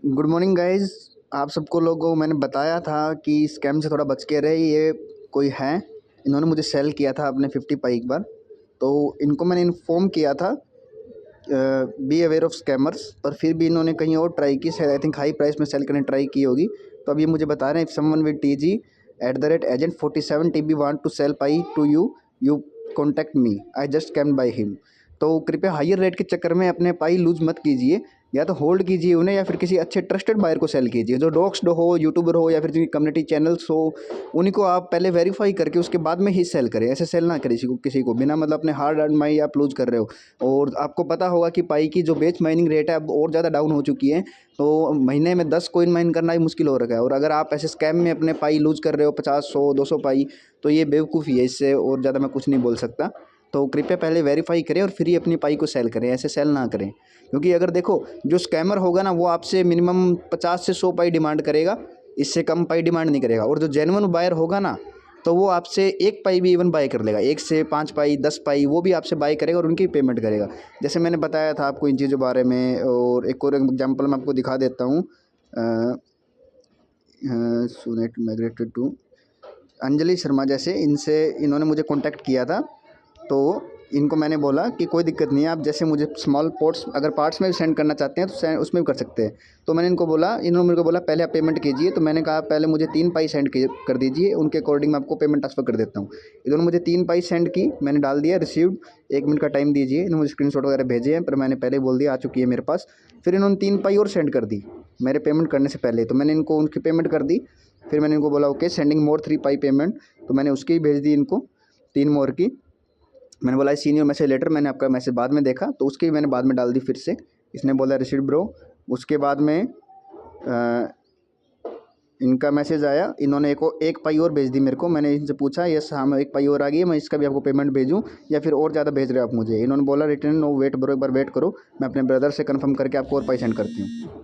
Good morning guys. आप सबको लोगों मैंने बताया था कि स्कैम से थोड़ा बच के रहे। ये कोई है, इन्होंने मुझे सेल किया था अपने 50 पाई एक बार, तो इनको मैंने इन्फॉर्म किया था बी अवेयर ऑफ स्कैमर्स, पर फिर भी इन्होंने कहीं और ट्राई की। शायद आई थिंक हाई प्राइस में सेल करने ट्राई की होगी। तो अब ये मुझे बता रहे हैं, if someone with TG@agent 47 TB want to sell pi to you, you contact me, I just scammed by him. तो कृपया हायर रेट के चक्कर में अपने पाई लूज मत कीजिए, या तो होल्ड कीजिए उन्हें, या फिर किसी अच्छे ट्रस्टेड बायर को सेल कीजिए, जो डॉक्स्ड हो, यूट्यूबर हो, या फिर जिनकी कम्युनिटी चैनल्स हो। उन्हीं को आप पहले वेरीफाई करके उसके बाद में ही सेल करें। ऐसे सेल ना करें किसी को बिना मतलब अपने हार्ड अर्न मनी आप लूज कर रहे हो। और आपको पता होगा कि पाई की जो बेच माइनिंग रेट है अब और ज़्यादा डाउन हो चुकी है, तो महीने में 10 कॉइन माइन करना ही मुश्किल हो रखा है। और अगर आप ऐसे स्कैम में अपने पाई लूज कर रहे हो 50, 100, 200 पाई, तो ये बेवकूफ़ी है। इससे और ज़्यादा मैं कुछ नहीं बोल सकता। तो कृपया पहले वेरीफाई करें और फिर ही अपनी पाई को सेल करें। ऐसे सेल ना करें, क्योंकि अगर देखो, जो स्कैमर होगा ना, वो आपसे मिनिमम 50 से 100 पाई डिमांड करेगा, इससे कम पाई डिमांड नहीं करेगा। और जो जेन्युइन बायर होगा ना, तो वो आपसे 1 पाई भी इवन बाय कर लेगा, 1 से 5 पाई, 10 पाई, वो भी आपसे बाय करेगा और उनकी पेमेंट करेगा। जैसे मैंने बताया था आपको इन चीज़ों के बारे में। और एक और एग्जाम्पल मैं आपको दिखा देता हूँ। सुनेट माइग्रेटेड टू अंजलि शर्मा, जैसे इन्होंने मुझे कांटेक्ट किया था। तो इनको मैंने बोला कि कोई दिक्कत नहीं है, आप जैसे मुझे स्मॉल पोर्ट्स अगर पार्ट्स में भी सेंड करना चाहते हैं तो उसमें भी कर सकते हैं। तो मैंने इन्होंने मेरे को बोला पहले आप पेमेंट कीजिए। तो मैंने कहा पहले मुझे 3 पाई सेंड कर दीजिए, उनके अकॉर्डिंग मैं आपको पेमेंट ट्रांसफ़र कर देता हूँ। इन्होंने मुझे 3 पाई सेंड की, मैंने डाल दिया रिसीव्ड, 1 मिनट का टाइम दीजिए। इन्होंने मुझे स्क्रीनशॉट वगैरह भेजे हैं, पर मैंने पहले ही बोल दिया आ चुकी है मेरे पास। फिर इन्होंने 3 पाई और सेंड कर दी मेरे पेमेंट करने से पहले। तो मैंने इनको उनकी पेमेंट कर दी। फिर मैंने इनको बोला ओके सेंडिंग मोर 3 पाई पेमेंट, तो मैंने उसकी ही भेज दी इनको 3 मोर की। मैंने बोला सीनियर मैसेज लेटर, मैंने आपका मैसेज बाद में देखा, तो उसकी मैंने बाद में डाल दी फिर से। इसने बोला रिसीव्ड ब्रो। उसके बाद में इनका मैसेज आया, इन्होंने एक पाई और भेज दी मेरे को। मैंने इनसे पूछा यस हाँ, मैं 1 पाई और आ गई है, मैं इसका भी आपको पेमेंट भेजूँ या फिर और ज़्यादा भेज रहे हो आप मुझे। इन्होंने बोला रिटर्न नो, वेट ब्रो, एक बार वेट करो, मैं अपने ब्रदर से कंफर्म करके आपको और पाई सेंड करती हूँ।